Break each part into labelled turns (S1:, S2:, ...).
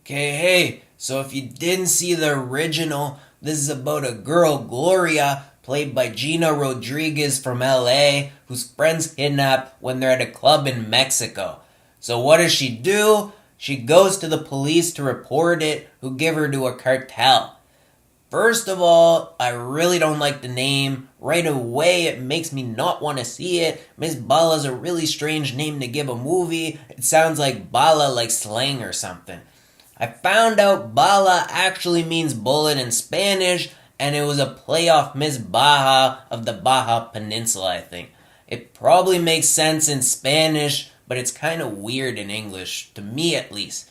S1: Okay, hey, so if you didn't see the original, this is about a girl, Gloria, played by Gina Rodriguez from LA, whose friends kidnap when they're at a club in Mexico. So what does she do? She goes to the police to report it, who give her to a cartel. First of all, I really don't like the name. Right away, it makes me not want to see it. Miss Bala's a really strange name to give a movie. It sounds like Bala, like slang or something. I found out Bala actually means bullet in Spanish, and it was a play off Miss Baja of the Baja Peninsula, I think. It probably makes sense in Spanish, but it's kind of weird in English, to me at least.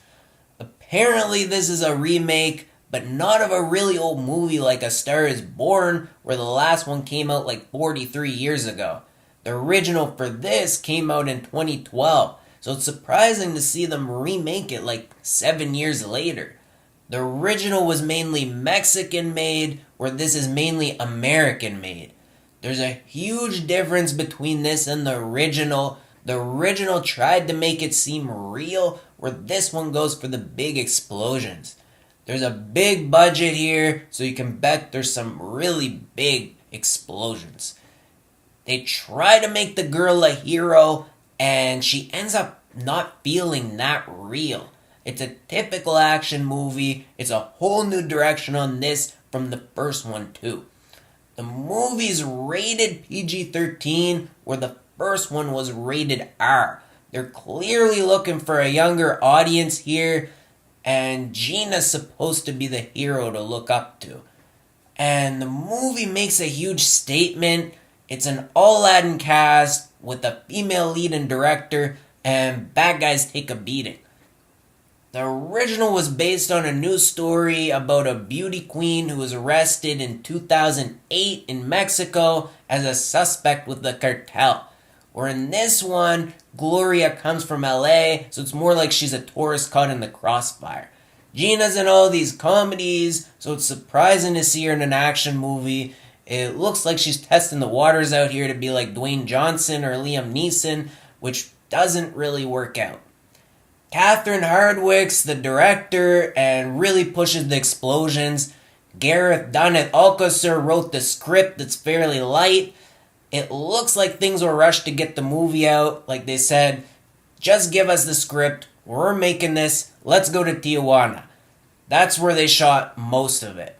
S1: Apparently, this is a remake, but not of a really old movie like A Star is Born, where the last one came out like 43 years ago. The original for this came out in 2012. So it's surprising to see them remake it like 7 years later. The original was mainly Mexican made, where this is mainly American made. There's a huge difference between this and the original. The original tried to make it seem real, where this one goes for the big explosions. There's a big budget here, so you can bet there's some really big explosions. They try to make the girl a hero, and she ends up not feeling that real. It's a typical action movie. It's a whole new direction on this from the first one too. The movie's rated PG-13, where the first one was rated R. They're clearly looking for a younger audience here, and Gina's supposed to be the hero to look up to. And the movie makes a huge statement. It's an all-Latin cast with a female lead and director, and bad guys take a beating. The original was based on a news story about a beauty queen who was arrested in 2008 in Mexico as a suspect with the cartel. Where in this one, Gloria comes from LA, so it's more like she's a tourist caught in the crossfire. Gina's in all these comedies, so it's surprising to see her in an action movie. It looks like she's testing the waters out here to be like Dwayne Johnson or Liam Neeson, which doesn't really work out. Catherine Hardwicke's the director and really pushes the explosions. Gareth Dunnett Alcocer wrote the script that's fairly light. It looks like things were rushed to get the movie out. Like they said, just give us the script. We're making this. Let's go to Tijuana. That's where they shot most of it.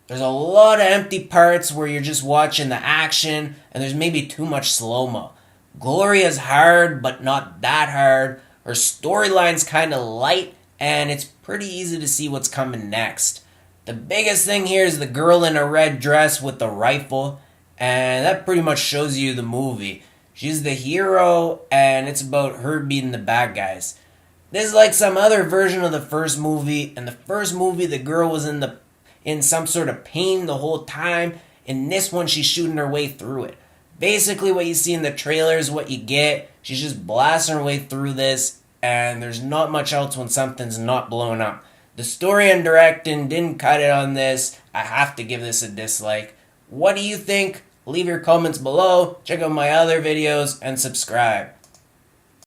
S1: There's a lot of empty parts where you're just watching the action, and there's maybe too much slow-mo. Gloria's hard, but not that hard. Her storyline's kind of light, and it's pretty easy to see what's coming next. The biggest thing here is the girl in a red dress with the rifle, and that pretty much shows you the movie. She's the hero, and it's about her beating the bad guys. This is like some other version of the first movie. In the first movie, the girl was in some sort of pain the whole time. In this one, she's shooting her way through it. Basically, what you see in the trailer is what you get. She's just blasting her way through this, and there's not much else when something's not blown up. The story and directing didn't cut it on this. I have to give this a dislike. What do you think? Leave your comments below, check out my other videos, and subscribe.